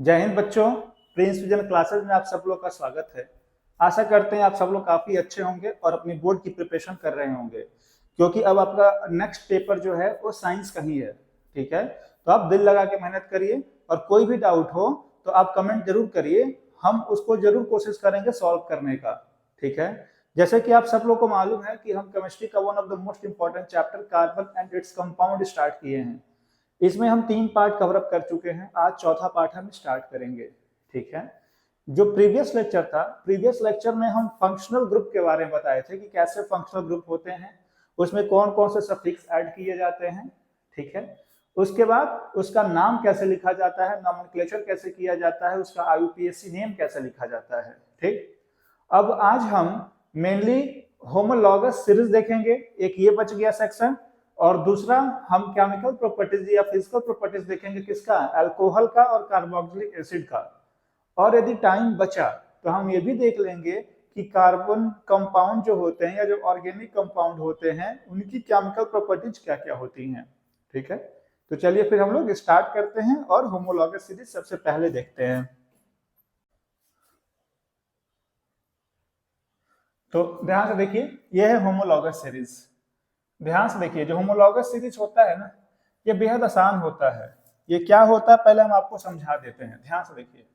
जय हिंद बच्चों। Prince vision classes में आप सब लोग का स्वागत है। आशा करते हैं आप सब लोग काफी अच्छे होंगे और अपनी बोर्ड की प्रिपरेशन कर रहे होंगे, क्योंकि अब आपका नेक्स्ट पेपर जो है वो साइंस का ही है। ठीक है, तो आप दिल लगा के मेहनत करिए और कोई भी डाउट हो तो आप कमेंट जरूर करिए, हम उसको जरूर कोशिश करेंगे सॉल्व करने का। ठीक है, जैसे कि आप सब लोग को मालूम है कि हम केमिस्ट्री का one of the most important chapter carbon and its compound start किए हैं। इसमें हम 3 पार्ट कवर अप कर चुके हैं, आज चौथा पार्ट हम स्टार्ट करेंगे। ठीक है, जो प्रीवियस लेक्चर था, प्रीवियस लेक्चर में हम फंक्शनल ग्रुप के बारे में बताए थे कि कैसे फंक्शनल ग्रुप होते हैं, उसमें कौन कौन से सफिक्स ऐड किए जाते हैं। ठीक है, उसके बाद उसका नाम कैसे लिखा जाता है, नॉमेनक्लेचर कैसे किया जाता है, उसका IUPAC नेम कैसे लिखा जाता है। ठीक, अब आज हम मेनली होमोलॉगस सीरीज देखेंगे, एक ये बच गया सेक्शन, और दूसरा हम केमिकल प्रॉपर्टीज या फिजिकल प्रॉपर्टीज देखेंगे, किसका, अल्कोहल का और कार्बोक्सिलिक एसिड का। और यदि टाइम बचा तो हम ये भी देख लेंगे कि कार्बन कंपाउंड जो होते हैं या जो ऑर्गेनिक कंपाउंड होते हैं उनकी केमिकल प्रॉपर्टीज क्या क्या होती हैं। ठीक है, तो चलिए फिर हम लोग स्टार्ट करते हैं और होमोलॉगस सीरीज सबसे पहले देखते हैं। तो ध्यान से देखिए, यह है होमोलॉगस सीरीज। ध्यान से देखिए, जो होमोलॉगस सीरीज होता है ना, ये बेहद आसान होता है। ये क्या होता है पहले हम आपको समझा देते हैं, ध्यान से देखिए।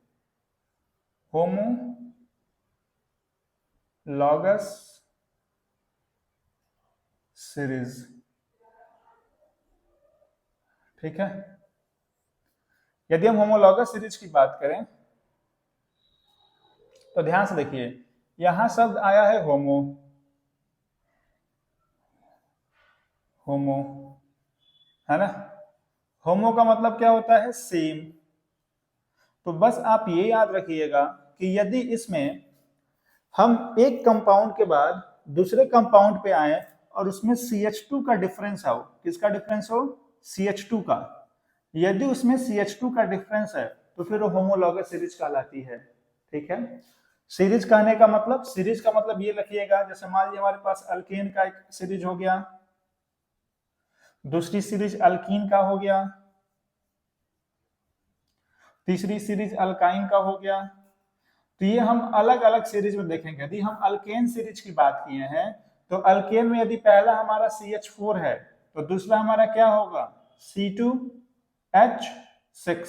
होमोलॉगस सीरीज, ठीक है। यदि हम होमोलॉगस सीरीज की बात करें तो ध्यान से देखिए, यहां शब्द आया है होमो, होमो है ना। होमो का मतलब क्या होता है, सेम। तो बस आप ये याद रखिएगा कि यदि इसमें हम एक कंपाउंड के बाद दूसरे कंपाउंड पे आए और उसमें CH2 का डिफरेंस हो, किसका डिफरेंस हो, CH2 का, यदि उसमें CH2 का डिफरेंस है तो फिर वो होमोलॉगस सीरीज कहलाती है। ठीक है, सीरीज कहने का मतलब, सीरीज का मतलब ये रखिएगा, जैसे मान लीजिए हमारे पास अल्केन का एक सीरीज हो गया, दूसरी सीरीज अल्कीन का हो गया, तीसरी सीरीज अल्काइन का हो गया। तो ये हम अलग अलग सीरीज में देखेंगे। यदि हम अल्केन सीरीज की बात किए हैं तो अल्केन में यदि पहला हमारा CH4 है तो दूसरा हमारा क्या होगा, C2H6,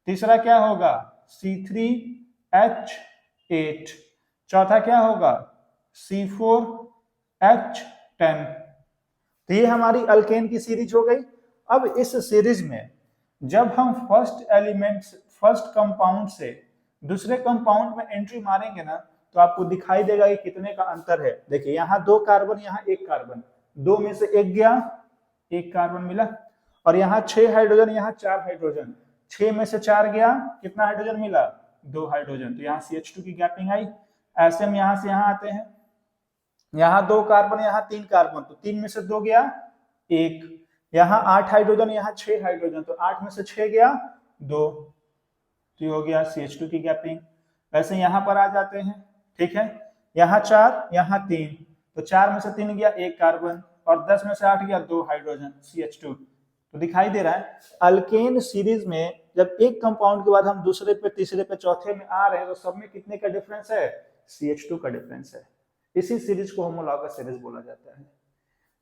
तीसरा क्या होगा, C3H8, चौथा क्या होगा, C4H10। तो ये हमारी अल्केन की सीरीज हो गई। अब इस सीरीज में जब हम फर्स्ट एलिमेंट, फर्स्ट कंपाउंड से दूसरे कंपाउंड में एंट्री मारेंगे ना, तो आपको दिखाई देगा कि कितने का अंतर है। देखिए, यहाँ 2 कार्बन, यहाँ 1 कार्बन, 2 में से 1 गया, 1 कार्बन मिला, और यहाँ 6 हाइड्रोजन, यहाँ 4 हाइड्रोजन, 6 में से 4 गया, कितना हाइड्रोजन मिला, 2 हाइड्रोजन। तो यहाँ CH2 की गैपिंग आई। ऐसे हम यहाँ से यहाँ आते हैं, यहाँ 2 कार्बन, यहाँ 3 कार्बन, तो 3 में से 2 गया, 1, यहाँ 8 हाइड्रोजन, यहाँ 6 हाइड्रोजन, तो 8 में से 6 गया, 2, तो हो गया CH2 की गैपिंग। वैसे यहाँ पर आ जाते हैं, ठीक है, यहाँ 4, यहाँ 3, तो 4 में से 3 गया, 1 कार्बन, और 10 में से 8 गया, 2 हाइड्रोजन, CH2। तो दिखाई दे रहा है अल्केन सीरीज में जब एक कंपाउंड के बाद हम दूसरे पे, तीसरे पे, चौथे में आ रहे हैं तो सब में कितने का डिफरेंस है, CH2 का डिफरेंस है। इसी सीरीज को होमोलॉगस सीरीज बोला जाता है।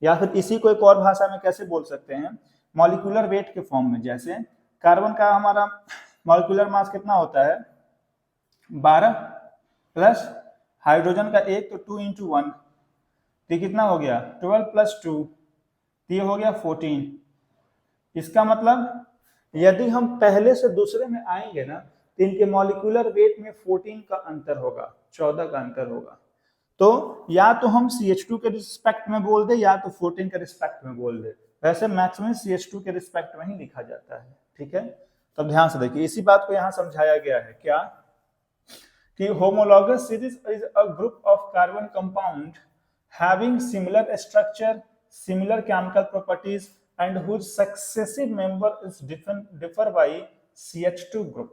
या फिर इसी को एक और भाषा में कैसे बोल सकते हैं, मॉलिक्यूलर वेट के फॉर्म में। जैसे कार्बन का हमारा मॉलिक्यूलर मास कितना होता है, 12, प्लस हाइड्रोजन का 1, तो 2 × 1, तो कितना हो गया, 12 + 2, तो ये हो गया 14। इसका मतलब यदि हम पहले से दूसरे में आएंगे ना तो इनके मॉलिक्यूलर वेट में 14 का अंतर होगा, 14 का अंतर होगा। तो या तो हम CH2 के रिस्पेक्ट में बोल दे या तो 14 के रिस्पेक्ट में बोल दे, वैसे मैक्सिमम CH2 के रिस्पेक्ट में ही लिखा जाता है। ठीक है, तब ध्यान से देखिए, इसी बात को यहाँ समझाया गया है क्या, कि homologous series is a group of carbon compound having similar structure, similar chemical properties and whose successive member is differ by CH2 group।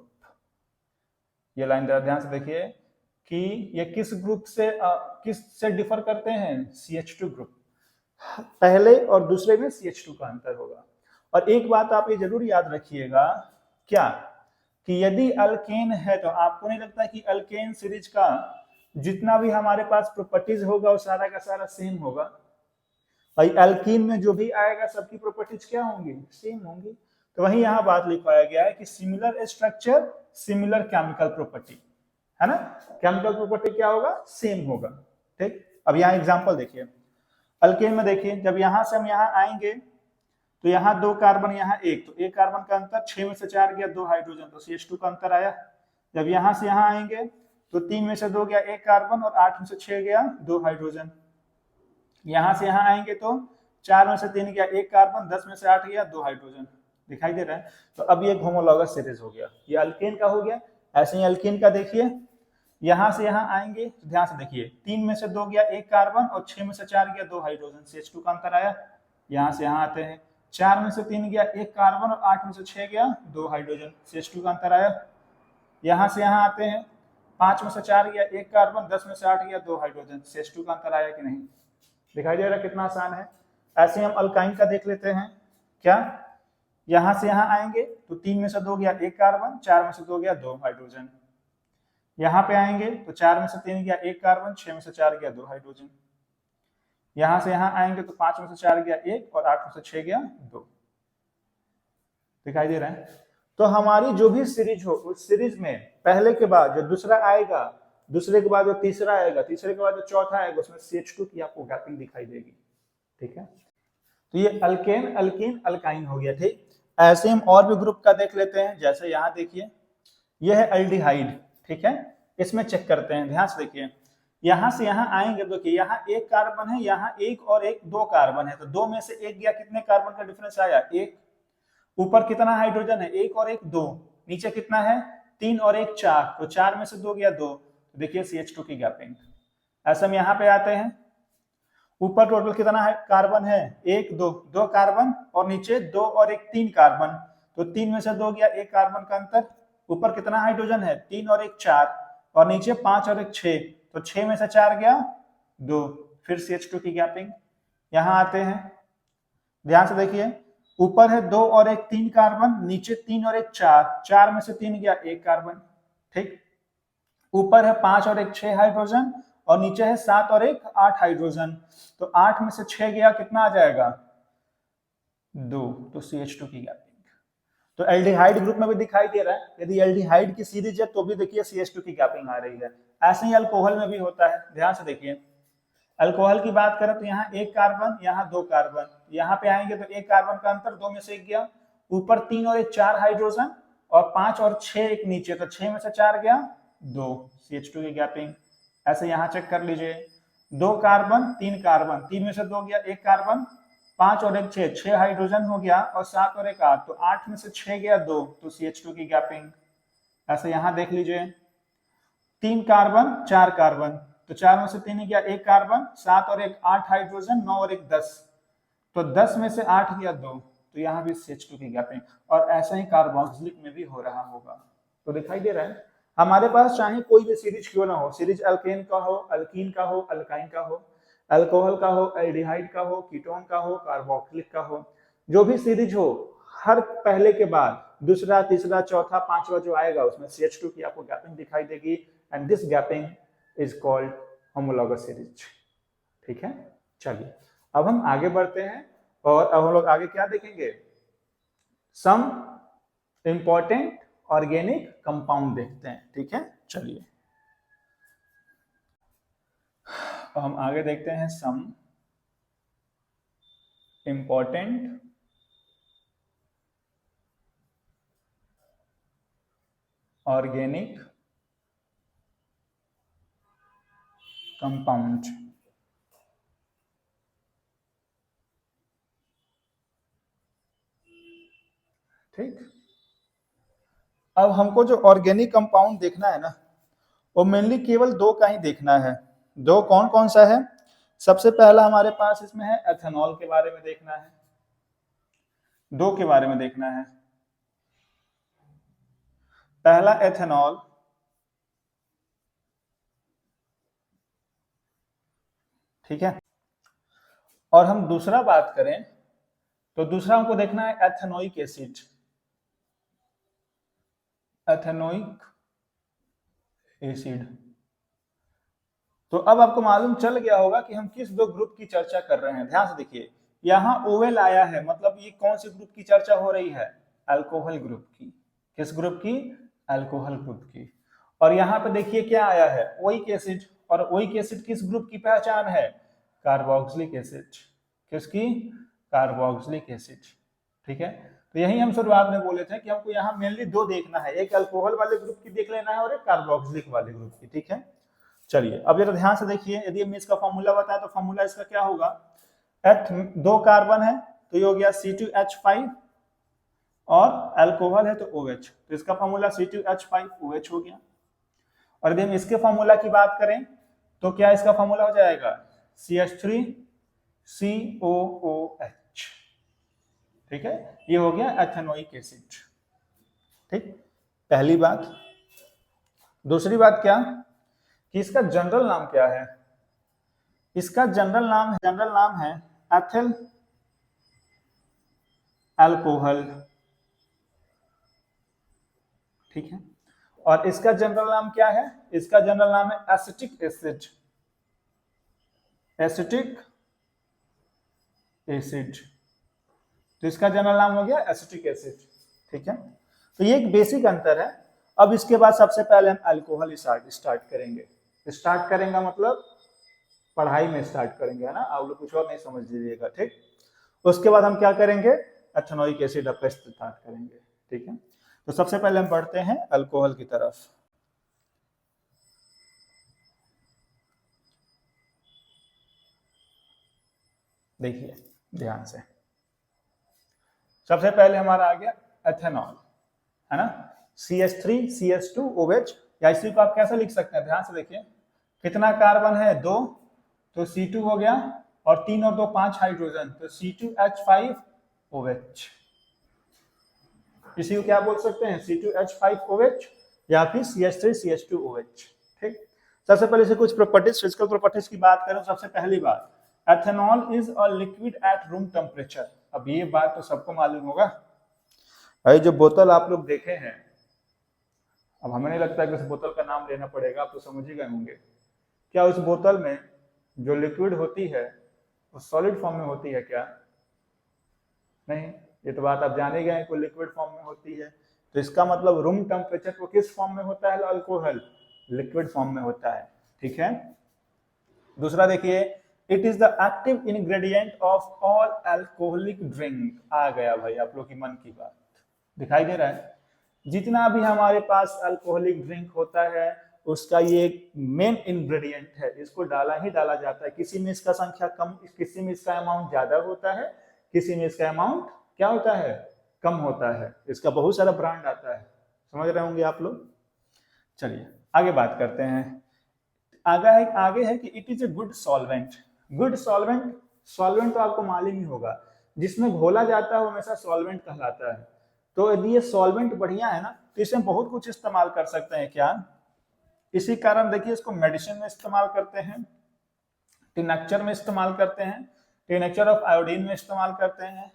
ये लाइन जरा ध्यान से देखिए कि ये किस ग्रुप से किस से डिफर करते हैं, CH2 ग्रुप। पहले और दूसरे में CH2 का अंतर होगा। और एक बात आप ये जरूर याद रखिएगा, क्या, कि यदि अल्केन है तो आपको नहीं लगता कि अल्केन सीरीज का जितना भी हमारे पास प्रॉपर्टीज होगा वो सारा का सारा सेम होगा। भाई अल्कीन में जो भी आएगा सबकी प्रॉपर्टीज क्या होंगी, सेम होंगी। तो वही यहाँ बात लिखवाया गया है कि similar structure similar chemical property, है ना। केमिकल प्रॉपर्टी क्या होगा, सेम होगा। ठीक, अब यहाँ एग्जांपल देखिए, अल्केन में देखिए जब यहाँ से हम यहाँ आएंगे तो यहाँ 2 कार्बन, यहाँ 1, तो 1 कार्बन का अंतर, 6 में से 4 गया 2 हाइड्रोजन, तो CH2 का अंतर आया। जब यहाँ से यहाँ आएंगे तो 3 में से 2 गया 1 कार्बन और 8 में से 6 गया 2 हाइड्रोजन। यहाँ से यहाँ आएंगे तो 4 में से 3 गया 1 कार्बन, 10 में से 8 गया 2 हाइड्रोजन। दिखाई दे रहा है। तो अब ये होमोलॉगस सीरीज हो गया, ये अल्केन का हो गया। ऐसे ही अल्केन का देखिए, यहाँ से यहाँ आएंगे तो ध्यान से देखिए, 3 में से 2 गया 1 कार्बन और 6 में से 4 गया 2 हाइड्रोजन, CH2 का अंतर आया। यहाँ से यहाँ आते हैं, 4 में से 3 गया 1 कार्बन और 8 में से 6 गया 2 हाइड्रोजन, CH2 का अंतर आया। यहाँ से यहाँ आते हैं, 5 में से 4 गया 1 कार्बन, 10 में से 8 गया 2 हाइड्रोजन, CH2 का अंतर आया कि नहीं। दिखाई दे रहा कितना आसान है। ऐसे हम अल्काइन का देख लेते हैं। क्या, यहाँ से यहाँ आएंगे तो 3 में से 2 गया 1 कार्बन, 4 में से 2 गया 2 हाइड्रोजन। यहाँ पे आएंगे तो 4 में से 3 गया 1 कार्बन, 6 में से 4 गया 2 हाइड्रोजन। यहाँ से यहाँ आएंगे तो 5 में से 4 गया 1 और 8 में से 6 गया 2। दिखाई दे रहा है। तो हमारी जो भी सीरीज हो उस सीरीज में पहले के बाद जो दूसरा आएगा, दूसरे के बाद जो तीसरा आएगा, तीसरे के बाद जो चौथा आएगा, उसमें CH2 की आपको गैपिंग दिखाई देगी। ठीक है, तो ये अल्केन, अल्कीन, अल्काइन हो गया। ठीक, ऐसे हम और भी ग्रुप का देख लेते हैं। जैसे यहाँ देखिए, यह है एल्डिहाइड। ठीक है, इसमें चेक करते हैं, ध्यान से देखिए। यहाँ से यहाँ आएंगे, देखिए यहाँ 1 कार्बन है, यहाँ 1 और 1 2 कार्बन है, तो 2 में से 1 गया, कितने कार्बन का डिफरेंस आया 1। ऊपर कितना हाइड्रोजन है, 1 और 1 2, नीचे कितना है 3 और 1 4, तो 4 में से 2 गया 2, तो देखिए CH2 की गैपिंग। ऐसे हम यहाँ पे आते हैं, ऊपर टोटल कितना है कार्बन है 1 2 कार्बन और नीचे 2 और 1 3 कार्बन, तो 3 में से 2 गया 1 कार्बन का अंतर। ऊपर कितना हाइड्रोजन है 3 और 1 4 और नीचे 5 और 1 6, तो 6 में से 4 गया 2, फिर CH2 की गैपिंग। यहाँ आते हैं, ध्यान से देखिए, ऊपर है 2 और 1 3 कार्बन, नीचे 3 और 1 4, 4 में से 3 गया 1 कार्बन। ठीक, ऊपर है 5 और 1 6 हाइड्रोजन और नीचे है 7 और 1 8 हाइड्रोजन, तो 8 में से 6 गया, कितना आ जाएगा 2, तो CH2 की गैपिंग। तो एल्डिहाइड ग्रुप में भी दिखाई दे रहा है, यदि एल्डिहाइड की सीरीज है तो भी देखिए CH2 की गैपिंग आ रही है। ऐसे ही अल्कोहल में भी होता है, ध्यान से देखिए। अल्कोहल की बात करें तो यहाँ 1 कार्बन, यहाँ 2 कार्बन, यहाँ पे आएंगे तो 1 कार्बन का अंतर, 2 में से 1 गया, ऊपर 3 और 1 4 हाइड्रोजन और 5 और 6 एक नीचे, तो 6 में से 4 गया 2, CH2 की गैपिंग। ऐसे यहाँ चेक कर लीजिए, 2 कार्बन 3 कार्बन, 3 में से 2 गया 1 कार्बन, 5 और 1 6 हाइड्रोजन हो गया और 7 और 1 8, तो 8 में से 6 गया 2, तो CH2 की गैपिंग। ऐसे यहाँ देख लीजिए, 3 कार्बन 4 कार्बन, तो 4 में से 3 गया 1 कार्बन, 7 और 1 8 हाइड्रोजन, 9 और 1 10, तो 10 में से 8 गया 2, तो यहाँ भी CH2 की गैपिंग। और ऐसा ही कार्बोक्सिलिक में भी हो रहा होगा। तो दिखाई दे रहा है, हमारे पास चाहे कोई भी सीरीज क्यों ना हो, सीरीज अल्केन का हो, अल्कीन का हो, अल्काइन का हो, अल्कोहल का हो, एल्डिहाइड का हो, कीटोन का हो, कार्बोक्सिलिक का हो, जो भी सीरीज हो, हर पहले के बाद दूसरा तीसरा चौथा पांचवा जो आएगा उसमें CH2 की आपको गैपिंग दिखाई देगी, and this gapping is called homologous series. ठीक है, चलिए अब हम आगे बढ़ते हैं और अब हम लोग आगे क्या देखेंगे, सम इंपॉर्टेंट ऑर्गेनिक कंपाउंड देखते हैं। ठीक है, चलिए हम आगे देखते हैं सम इंपॉर्टेंट ऑर्गेनिक कंपाउंड। ठीक, अब हमको जो ऑर्गेनिक कंपाउंड देखना है ना, वो मेनली केवल 2 का ही देखना है। 2 कौन कौन सा है, सबसे पहला हमारे पास इसमें है एथेनॉल के बारे में देखना है, 2 के बारे में देखना है। पहला एथेनॉल, ठीक है, और हम दूसरा बात करें तो दूसरा हमको देखना है एथेनोइक एसिड। Ethanoic acid. तो अब आपको मालूम चल गया होगा कि हम किस दो ग्रुप की चर्चा कर रहे हैं। ध्यान से देखिए, यहाँ ओवेल आया है, मतलब ये कौन से ग्रुप की चर्चा हो रही है? अल्कोहल ग्रुप की। किस ग्रुप की? अल्कोहल ग्रुप की। और यहाँ पे देखिए क्या आया है? Oic acid. और ओइक एसिड किस ग्रुप की पहचान है? Carboxylic acid. किसकी? Carboxylic acid. ठीक है, तो यही हम शुरुआत में बोले थे कि हमको यहाँ मेनली दो देखना है, एक अल्कोहल वाले ग्रुप की देख लेना है और एक कार्बोक्सिलिक वाले ग्रुप की। ठीक है, चलिए अब जरा ध्यान से देखिए, यदि हमें इसका फॉर्मूला बताया तो फॉर्मूला इसका क्या होगा? एथ दो कार्बन है तो ये हो गया C2H5 और अल्कोहल है तो OH, तो इसका फॉर्मूला C2H5OH हो गया। और यदि हम इसके फॉर्मूला की बात करें तो क्या इसका फॉर्मूला हो जाएगा? CH3COOH। ठीक है, ये हो गया एथेनोइक एसिड। ठीक, पहली बात। दूसरी बात क्या कि इसका जनरल नाम क्या है? इसका जनरल नाम है एथिल अल्कोहल। ठीक है, और इसका जनरल नाम क्या है? इसका जनरल नाम है एसिटिक एसिड। एसिटिक एसिड, तो इसका जनरल नाम हो गया एसिटिक एसिड। ठीक है, तो ये एक बेसिक अंतर है। अब इसके बाद सबसे पहले हम अल्कोहल स्टार्ट करेंगे मतलब पढ़ाई में स्टार्ट करेंगे, है ना? आप लोग कुछ और नहीं समझ लीजिएगा। ठीक, उसके बाद हम क्या करेंगे? एथेनोइक एसिड का स्टार्ट करेंगे। ठीक है, तो सबसे पहले हम बढ़ते हैं अल्कोहल की तरफ। देखिए ध्यान से, सबसे पहले हमारा आ गया एथेनॉल, है ना? CH3CH2OH, या इसी को आप कैसे लिख सकते हैं? ध्यान से देखिए, कितना कार्बन है? 2, तो C2 हो गया, और 3 और 2 5 हाइड्रोजन, तो C2H5OH। इसी को क्या बोल सकते हैं? C2H5OH या फिर CH3CH2OH। ठीक, सबसे पहले से कुछ प्रॉपर्टीज, फिजिकल प्रॉपर्टीज की बात करें। सबसे पहली बात, ethanol is a liquid at room temperature. अब ये बात तो सबको मालूम होगा भाई, जो बोतल आप लोग देखे हैं, अब हमें नहीं लगता कि उस बोतल का नाम लेना पड़ेगा, आप तो समझ ही गए होंगे। क्या उस बोतल में जो लिक्विड होती है वो सॉलिड फॉर्म में होती है क्या? नहीं, ये तो बात आप जाने गए कोई लिक्विड फॉर्म में होती है। तो इसका मतलब रूम टेम्परेचर को किस फॉर्म में होता है? अल्कोहल लिक्विड फॉर्म में होता है। ठीक है, दूसरा देखिए, it is the active ingredient of all alcoholic drink. आ गया भाई आप लोग की मन की बात, दिखाई दे रहा है? जितना भी हमारे पास अल्कोहलिक ड्रिंक होता है उसका ये मेन इंग्रेडिएंट है, इसको डाला ही डाला जाता है। किसी में इसका संख्या कम, किसी में इसका अमाउंट ज्यादा होता है, किसी में इसका अमाउंट क्या होता है? कम होता है। इसका बहुत सारा ब्रांड आता है, समझ रहे होंगे आप लोग। चलिए आगे बात करते हैं। आगे है कि it is a good solvent. Good solvent, solvent तो आपको मालूम ही होगा, जिसमें घोला जाता है वो हमेशा सॉल्वेंट कहलाता है। तो यदि ये सॉल्वेंट बढ़िया है ना, तो इसमें बहुत कुछ इस्तेमाल कर सकते हैं। क्या? इसी कारण देखिए, इसको मेडिसिन में इस्तेमाल करते हैं, टिनक्चर में इस्तेमाल करते हैं, टिनक्चर ऑफ आयोडीन में इस्तेमाल करते हैं,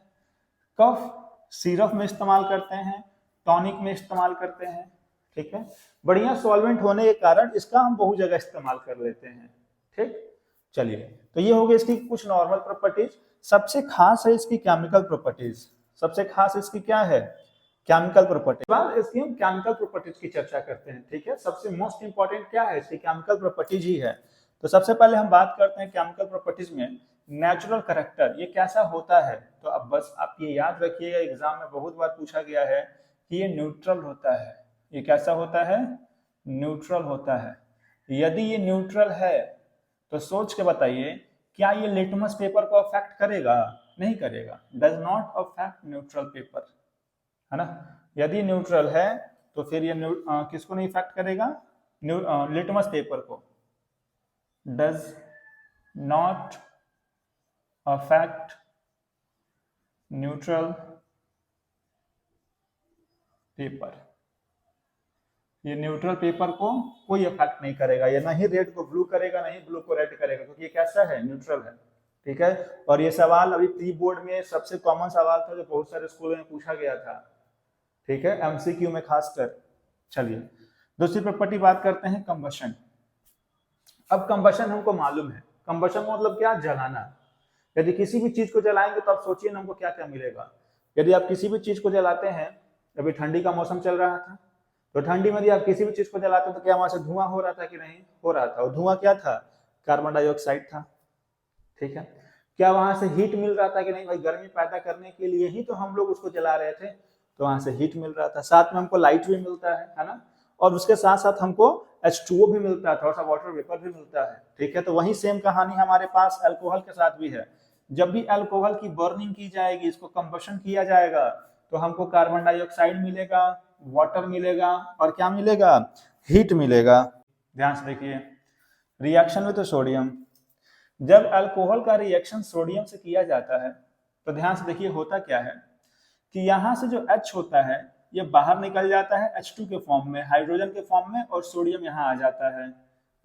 कफ सिरप में इस्तेमाल करते हैं, टॉनिक में इस्तेमाल करते हैं। ठीक है, बढ़िया सॉल्वेंट होने के कारण इसका हम बहुत जगह इस्तेमाल कर लेते हैं। ठीक, चलिए, तो ये हो गई इसकी कुछ नॉर्मल प्रॉपर्टीज। सबसे खास है इसकी केमिकल प्रॉपर्टीज। सबसे खास इसकी क्या है? Chemical property. बाद इसकी हम केमिकल प्रॉपर्टीज की चर्चा करते हैं। ठीक है, सबसे मोस्ट इंपॉर्टेंट क्या है? इसकी केमिकल प्रॉपर्टीज ही है। तो सबसे पहले हम बात करते हैं केमिकल प्रॉपर्टीज में नेचुरल कैरेक्टर, ये कैसा होता है? तो अब बस आप ये याद रखिएगा, एग्जाम में बहुत बार पूछा गया है कि ये न्यूट्रल होता है। ये कैसा होता है? न्यूट्रल होता है। यदि ये न्यूट्रल है तो सोच के बताइए, क्या ये लिटमस पेपर को अफेक्ट करेगा? नहीं करेगा, does not affect neutral paper, है ना? यदि न्यूट्रल है तो फिर ये किसको नहीं इफेक्ट करेगा? लिटमस पेपर को। Does not affect neutral paper. ये न्यूट्रल पेपर को कोई इफेक्ट नहीं करेगा, ये ना ही रेड को ब्लू करेगा, ना ही ब्लू को रेड करेगा, क्योंकि ये कैसा है? न्यूट्रल है। ठीक है, और ये सवाल अभी प्री बोर्ड में सबसे कॉमन सवाल था जो बहुत सारे स्कूलों में पूछा गया था। ठीक है, एमसीक्यू में खासकर। चलिए दूसरी प्रॉपर्टी बात करते हैं कंबशन। अब कंबशन हमको मालूम है, कंबशन मतलब क्या, जलाना। यदि किसी भी चीज को जलाएंगे तो आप सोचिए ना हमको क्या क्या मिलेगा। यदि आप किसी भी चीज को जलाते हैं, अभी ठंडी का मौसम चल रहा था, तो ठंडी में यदि आप किसी भी चीज को जलाते हैं तो क्या वहां से धुआं हो रहा था कि नहीं हो रहा था, और धुआं क्या था, कार्बन डाइऑक्साइड था। ठीक है, क्या वहां से हीट मिल रहा था कि नहीं, भाई गर्मी पैदा करने के लिए ही तो हम लोग उसको जला रहे थे, तो वहां से हीट मिल रहा था, साथ में हमको लाइट भी मिलता है ना, और उसके साथ साथ हमको H2O भी मिलता है, थोड़ा सा वाटर वेपर भी मिलता है। ठीक है, तो वही सेम कहानी हमारे पास अल्कोहल के साथ भी है। जब भी अल्कोहल की बर्निंग की जाएगी, इसको कंबशन किया जाएगा, तो हमको कार्बन डाइऑक्साइड मिलेगा, वाटर मिलेगा, और क्या मिलेगा, हीट मिलेगा। ध्यान से देखिए, रिएक्शन में तो सोडियम, जब अल्कोहल का रिएक्शन सोडियम से किया जाता है तो ध्यान से देखिए होता क्या है कि यहाँ से जो H होता है ये बाहर निकल जाता है H2 के फॉर्म में, हाइड्रोजन के फॉर्म में, और सोडियम यहाँ आ जाता है।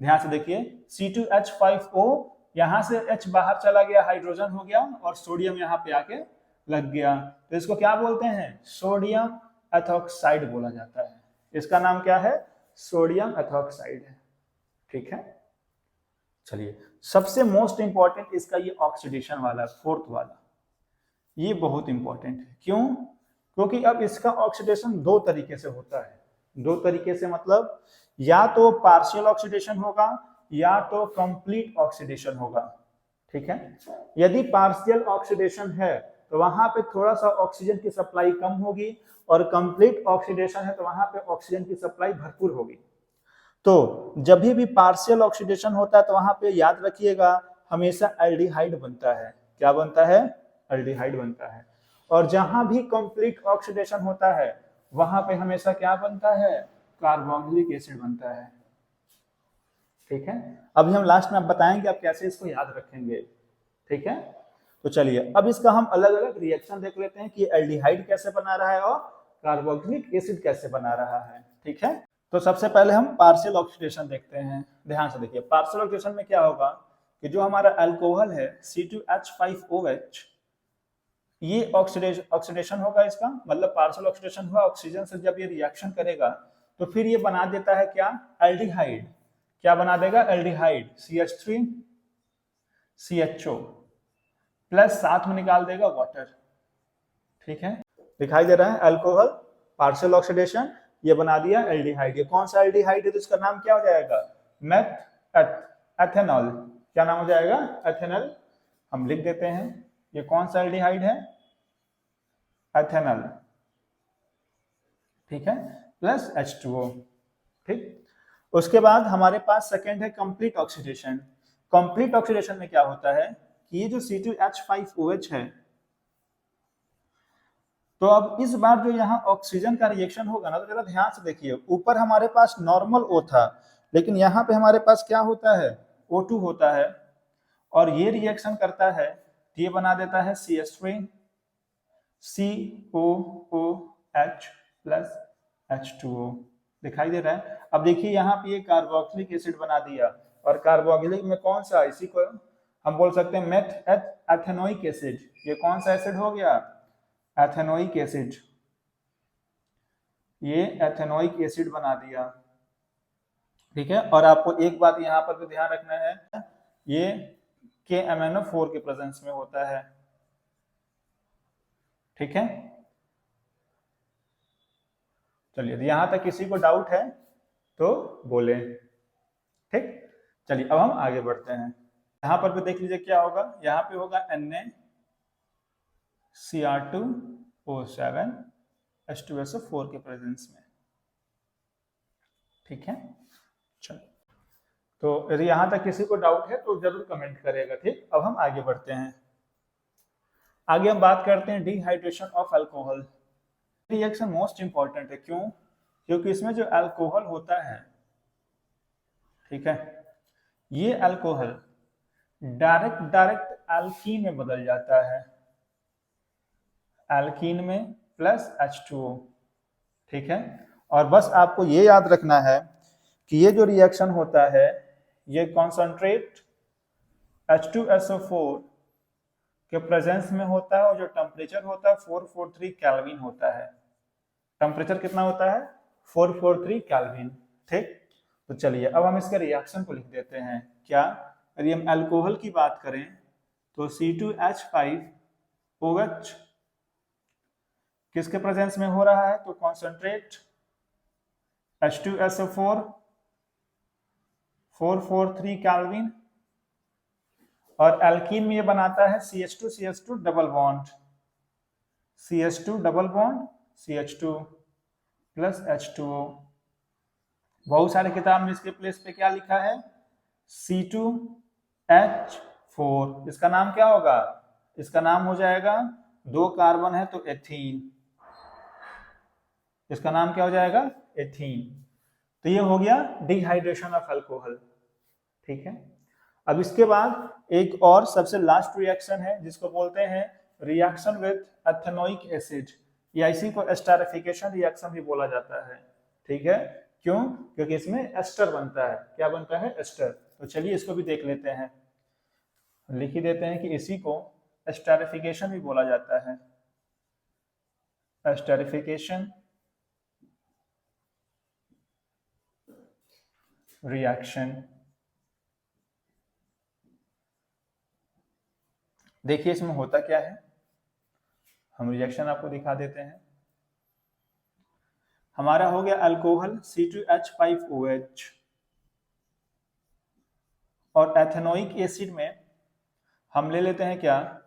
ध्यान से देखिए C2H5O, यहाँ से H बाहर चला गया, हाइड्रोजन हो गया, और सोडियम यहाँ पे आके लग गया, तो इसको क्या बोलते हैं, सोडियम एथॉक्साइड बोला जाता है। इसका नाम क्या है, सोडियम एथॉक्साइड है। ठीक है, चलिए सबसे मोस्ट इंपॉर्टेंट इसका ये ऑक्सीडेशन वाला, फोर्थ वाला, ये बहुत इंपॉर्टेंट है। क्यों, क्योंकि अब इसका ऑक्सीडेशन दो तरीके से होता है। दो तरीके से मतलब या तो पार्शियल ऑक्सीडेशन होगा या तो कंप्लीट ऑक्सीडेशन होगा। ठीक है, यदि पार्शियल ऑक्सीडेशन है तो वहां पे थोड़ा सा ऑक्सीजन की सप्लाई कम होगी, और कंप्लीट ऑक्सीडेशन है तो वहां पे ऑक्सीजन की सप्लाई भरपूर होगी। तो जब भी पार्शियल ऑक्सीडेशन होता है तो वहां पे याद रखिएगा हमेशा एल्डिहाइड बनता है। क्या बनता है, एल्डिहाइड बनता है। और जहां भी कंप्लीट ऑक्सीडेशन होता है वहां पे हमेशा क्या बनता है, कार्बोक्सिलिक एसिड बनता है। ठीक है, अभी हम लास्ट में बताएंगे आप कैसे इसको याद रखेंगे। ठीक है, तो चलिए अब इसका हम अलग अलग रिएक्शन देख लेते हैं कि एल्डिहाइड कैसे बना रहा है और कार्बोक्सिलिक एसिड कैसे बना रहा है। ठीक है, तो सबसे पहले हम पार्शियल ऑक्सीडेशन देखते हैं। ध्यान से देखिए, पार्शियल ऑक्सीडेशन में क्या होगा कि जो हमारा अल्कोहल है C2H5OH, ये ऑक्सीडेशन होगा इसका, मतलब पार्शियल ऑक्सीडेशन हुआ, ऑक्सीजन से जब ये रिएक्शन करेगा तो फिर ये बना देता है क्या, एल्डिहाइड। क्या बना देगा, एल्डिहाइड, CH3 CHO प्लस साथ में निकाल देगा वाटर। ठीक है, दिखाई दे रहा है, अल्कोहल पार्शियल ऑक्सीडेशन, ये बना दिया एल्डिहाइड। ये कौन सा एल्डिहाइड है, तो इसका नाम क्या हो जाएगा, एथेनॉल। क्या नाम हो जाएगा, एथेनॉल। हम लिख देते हैं, ये कौन सा एल्डिहाइड है, एथेनॉल। ठीक है, प्लस H2O। ठीक, उसके बाद हमारे पास सेकेंड है कंप्लीट ऑक्सीडेशन। कंप्लीट ऑक्सीडेशन में क्या होता है कि ये जो C2H5OH है, तो अब इस बार जो यहाँ ऑक्सीजन का रिएक्शन होगा ना, तो जरा ध्यान से देखिए, ऊपर हमारे पास नॉर्मल O था, लेकिन यहाँ पे हमारे पास क्या होता है, O2 होता है, और ये रिएक्शन करता है तो ये बना देता है CH3 COOH प्लस H2O। दिखाई दे रहा है। अब देखिए यहाँ पे ये कार्बोक्सिलिक एसिड बना दिया, और कार्बोक्सिलिक में कौन सा, इसी को हम बोल सकते हैं मेथ एथेनोइक एसिड। ये कौन सा एसिड हो गया, एथेनोइक एसिड। ये एथेनोइक एसिड बना दिया। ठीक है, और आपको एक बात यहाँ पर भी ध्यान रखना है, ये KMnO4 के प्रेजेंस में होता है। ठीक है, चलिए यहां तक किसी को डाउट है तो बोले। ठीक, चलिए अब हम आगे बढ़ते हैं। यहां पर भी देख लीजिए क्या होगा, यहाँ पे होगा NaCr2O7 H2SO4 के प्रेजेंस में। ठीक है, चलो, तो यदि यहां तक किसी को डाउट है तो जरूर कमेंट करेगा। ठीक, अब हम आगे बढ़ते हैं। आगे हम बात करते हैं dehydration of alcohol. Reaction most important है। क्यों, क्योंकि इसमें जो अल्कोहल होता है, ठीक है, ये अल्कोहल डायरेक्ट एल्कीन में बदल जाता है, एल्कीन में प्लस H2O। ठीक है, और बस आपको ये याद रखना है कि ये जो रिएक्शन होता है ये कॉन्सेंट्रेट H2SO4 के प्रेजेंस में होता है, और जो टेम्परेचर होता है 443 केल्विन होता है। टेम्परेचर कितना होता है, 443 केल्विन। ठीक, तो चलिए अब हम इसके रिएक्शन को लिख देते हैं। क्या, यदि हम अल्कोहल की बात करें तो C2H5OH किसके प्रेजेंस में हो रहा है, तो कॉन्सेंट्रेट H2SO4 443 केल्विन, और एल्कीन में ये बनाता है CH2 double bond, CH2 double bond CH2 plus H2O। बहुत सारे किताब में इसके प्लेस पे क्या लिखा है, C2H4। इसका नाम क्या होगा, इसका नाम हो जाएगा, 2 कार्बन है तो एथीन, इसका नाम क्या हो जाएगा, एथीन। तो ये हो गया डिहाइड्रेशन ऑफ अल्कोहल। ठीक है, अब इसके बाद एक और सबसे लास्ट रिएक्शन है जिसको बोलते हैं रिएक्शन विद एथेनोइक एसिड, या इसी को एस्टरिफिकेशन रिएक्शन भी बोला जाता है। ठीक है, क्यों, क्योंकि इसमें एस्टर बनता है। क्या बनता है, एस्टर। तो चलिए इसको भी देख लेते हैं, लिख ही देते हैं कि इसी को एस्टरिफिकेशन भी बोला जाता है, एस्टरिफिकेशन रिएक्शन। देखिए इसमें होता क्या है, हम रिएक्शन आपको दिखा देते हैं। हमारा हो गया अल्कोहल C2H5OH, और एथेनोइक एसिड में हम ले लेते हैं क्या,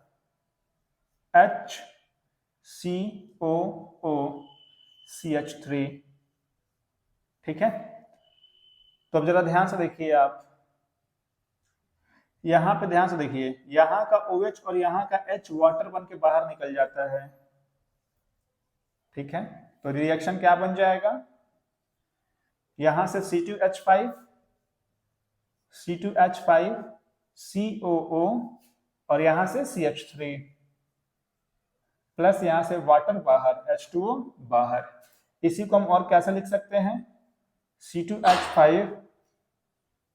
HCOOCH3। ठीक है, तो अब जरा ध्यान से देखिए आप, यहां पे ध्यान से देखिए, यहां का OH और यहां का H वाटर बन के बाहर निकल जाता है। ठीक है, तो रिएक्शन क्या बन जाएगा, यहां से C2H5 COO और यहां से CH3 प्लस यहां से वाटर बाहर, H2O बाहर। इसी को हम और कैसे लिख सकते हैं, C2H5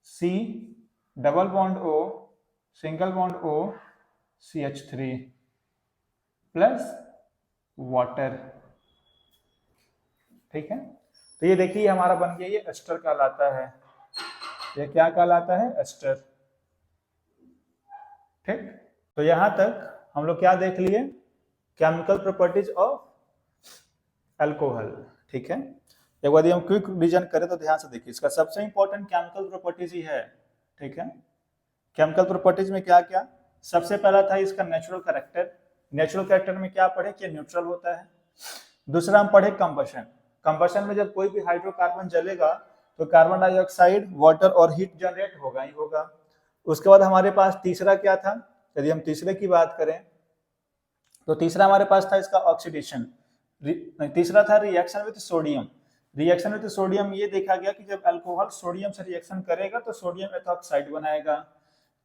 C double bond O single bond O CH3 plus water. ठीक है, तो ये देखिए हमारा बन गया, ये एस्टर कहलाता है। ये क्या कहलाता है, एस्टर। ठीक, तो यहां तक हम लोग क्या देख लिए, केमिकल प्रॉपर्टीज ऑफ अल्कोहल। ठीक है, एक बार हम क्विक रिवीजन करें तो ध्यान से देखिए, इसका सबसे इंपॉर्टेंट केमिकल प्रॉपर्टीज ही है। ठीक है, केमिकल प्रॉपर्टीज में क्या क्या, सबसे पहला था इसका नेचुरल कैरेक्टर। नेचुरल कैरेक्टर में क्या पढ़े कि न्यूट्रल होता है। दूसरा हम पढ़े कंबशन। कंबशन में जब कोई भी हाइड्रोकार्बन जलेगा तो कार्बन डाइऑक्साइड, वाटर और हीट जनरेट होगा ही होगा। उसके बाद हमारे पास तीसरा क्या था, यदि हम तीसरे की बात करें तो तीसरा हमारे पास था इसका ऑक्सीडेशन। तीसरा था reaction with sodium. Reaction with sodium ये देखा गया कि जब अल्कोहल सोडियम से रिएक्शन करेगा तो सोडियम एथॉक्साइड बनाएगा।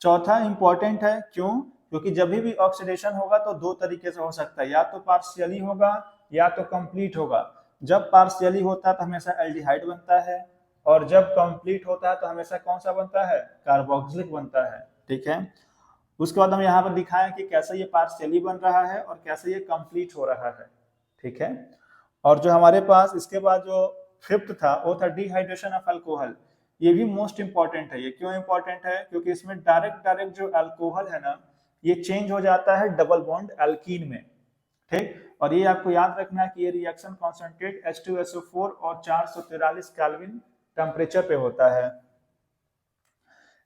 चौथा इंपॉर्टेंट है, क्यों, क्योंकि जब भी ऑक्सीडेशन होगा तो 2 तरीके से हो सकता है, या तो पार्शियली होगा या तो कंप्लीट होगा। जब पार्शियली होता है तो हमेशा एल्डिहाइड बनता है, और जब कंप्लीट होता है तो हमेशा कौन सा बनता है, कार्बोक्सिलिक बनता है। ठीक है, उसके बाद हम यहाँ पर दिखाएं कि कैसे ये पार्शियली बन रहा है और कैसे ये कंप्लीट हो रहा है। ठीक है, और जो हमारे पास इसके बाद जो फिफ्थ था वो था डिहाइड्रेशन ऑफ अल्कोहल। ये भी मोस्ट इंपॉर्टेंट है। ये क्यों इंपॉर्टेंट है, क्योंकि इसमें डायरेक्ट जो अल्कोहल है ना, ये चेंज हो जाता है डबल बॉन्ड एल्कीन में। ठीक, और ये आपको याद रखना है कि ये रिएक्शन कॉन्सेंट्रेट H2SO4 और 443 केल्विन टेम्परेचर पे होता है।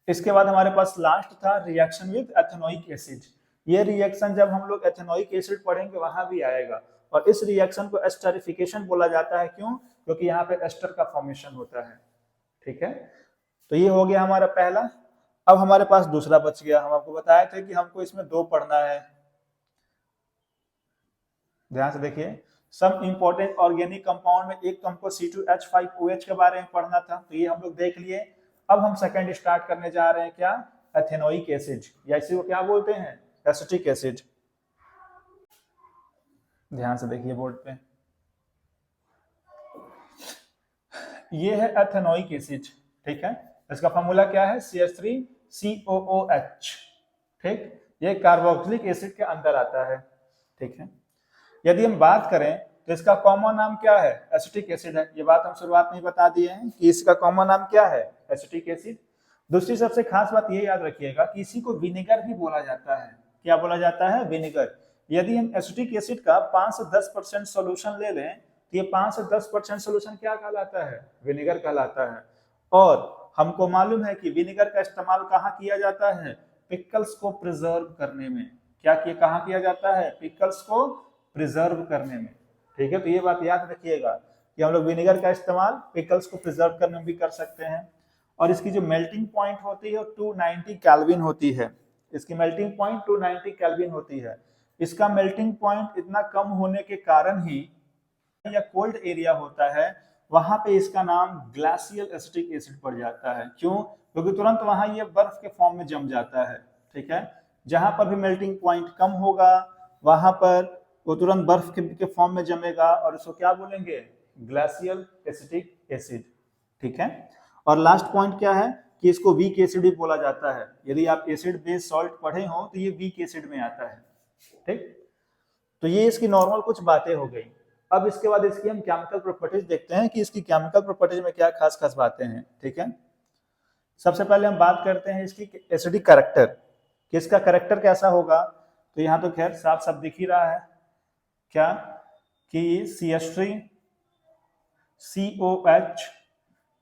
इसके बाद हमारे पास लास्ट था रिएक्शन विद एथेनोइक एसिड। ये रिएक्शन जब हम लोग एथेनोइक एसिड पढ़ेंगे वहां भी आएगा, और इस रिएक्शन को एस्टरिफिकेशन बोला जाता है। क्यों, क्योंकि यहाँ पे एस्टर का फॉर्मेशन होता है। ठीक है, तो ये हो गया हमारा पहला। अब हमारे पास दूसरा बच गया। हम आपको बताए थे कि हमको इसमें 2 पढ़ना है। ध्यान से देखिए, सब इंपॉर्टेंट ऑर्गेनिक कंपाउंड में एक तो हमको C2H5OH के बारे में पढ़ना था, तो ये हम लोग देख लिए। अब हम सेकंड स्टार्ट करने जा रहे हैं, क्या, एथेनोइक एसिड, या इसी को क्या बोलते हैं, एसिटिक एसिड। ध्यान से देखिए बोर्ड पे, ये है एथेनोइक एसिड। ठीक है, इसका फॉर्मूला क्या है, CH3COOH। ठीक, ये कार्बोक्सिलिक एसिड के अंदर आता है। ठीक है, यदि हम बात करें तो इसका कॉमन नाम क्या है? एसिटिक एसिड है। ये बात हम शुरुआत में ही बता दिए हैं कि इसका कॉमन नाम क्या है? Acetic acid. दूसरी सबसे खास बात ये याद रखिएगा कि इसी को विनेगर भी बोला जाता है। क्या बोला जाता है? विनेगर। यदि हम एसिटिक एसिड का 5 से 10% सोल्यूशन ले लें तो ये 5 से 10% सोल्यूशन क्या कहलाता है? विनेगर कहलाता है। और हमको मालूम है कि विनेगर का इस्तेमाल कहाँ किया जाता है? पिकल्स को प्रिजर्व करने में। क्या कहाँ किया जाता है? पिकल्स को प्रिजर्व करने में। ठीक है, तो ये बात याद रखिएगा कि हम लोग विनेगर का इस्तेमाल पिकल्स को प्रिजर्व करने में भी कर सकते हैं। और इसकी जो मेल्टिंग पॉइंट होती है 290 केल्विन होती है। इसकी मेल्टिंग पॉइंट 290 केल्विन होती है। इसका मेल्टिंग पॉइंट इतना कम होने के कारण ही या कोल्ड एरिया होता है वहां पे इसका नाम ग्लासियल एसिटिक एसिड पड़ जाता है। क्यों? क्योंकि तुरंत वहां ये बर्फ के फॉर्म में जम जाता है। ठीक है, जहां पर भी मेल्टिंग पॉइंट कम होगा वहां पर वो तुरंत बर्फ के फॉर्म में जमेगा और इसको क्या बोलेंगे? Glacial acetic acid. ठीक है, और लास्ट पॉइंट क्या है कि इसको वीक एसिड भी बोला जाता है। यदि आप एसिड बेस सॉल्ट पढ़े हो तो ये वीक एसिड में आता है। ठीक, तो ये इसकी नॉर्मल कुछ बातें हो गई। अब इसके बाद इसकी हम केमिकल प्रॉपर्टीज देखते हैं कि इसकी केमिकल प्रॉपर्टीज में क्या खास खास बातें हैं। ठीक है, सबसे पहले हम बात करते हैं इसकी एसिडिक कैरेक्टर कि इसका कैरेक्टर कैसा होगा। तो यहाँ तो खैर साफ साफ दिख ही रहा है क्या कि CH3 COH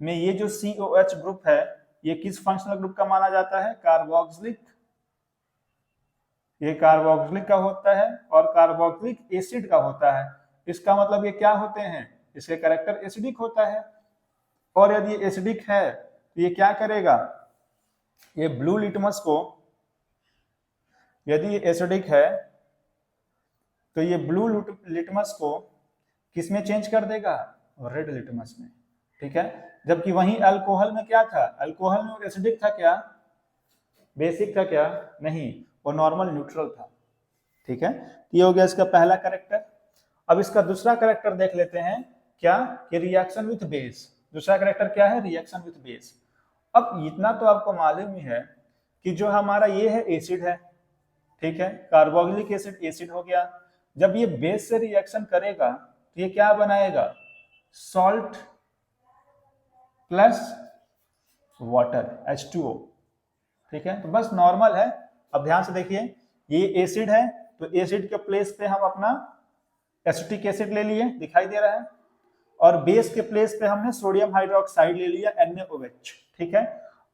में ये जो COH ग्रुप है ये किस फंक्शनल ग्रुप का माना जाता है? कार्बोक्सिलिक। ये कार्बोक्सिलिक का होता है और कार्बोक्सिलिक एसिड का होता है। इसका मतलब ये क्या होते हैं? इसके कैरेक्टर एसिडिक होता है। और यदि एसिडिक है तो ये क्या करेगा? ये ब्लू लिटमस को, यदि ये एसिडिक है तो ये ब्लू लिटमस को किस में चेंज कर देगा? रेड लिटमस में। ठीक है, जबकि वहीं अल्कोहल में क्या था? अल्कोहल में एसिडिक था क्या? बेसिक था क्या? नहीं, वो नॉर्मल न्यूट्रल था। ठीक है, ये हो गया इसका पहला कैरेक्टर। अब इसका दूसरा कैरेक्टर देख लेते हैं क्या कि रिएक्शन विथ बेस। दूसरा कैरेक्टर क्या है? Reaction with base. अब इतना तो आपको मालूम ही है कि जो हमारा ये है एसिड है। ठीक है, कार्बोक्सिलिक एसिड एसिड हो गया। जब ये बेस से रिएक्शन करेगा तो ये क्या बनाएगा? Salt plus water H2O। ठीक है, तो बस नॉर्मल है। अब ध्यान से देखिए, ये एसिड है तो एसिड के प्लेस पे हम अपना एसिटिक एसिड ले लिए, दिखाई दे रहा है, और बेस के प्लेस पे हमने सोडियम हाइड्रोक्साइड ले लिया NaOH। ठीक है,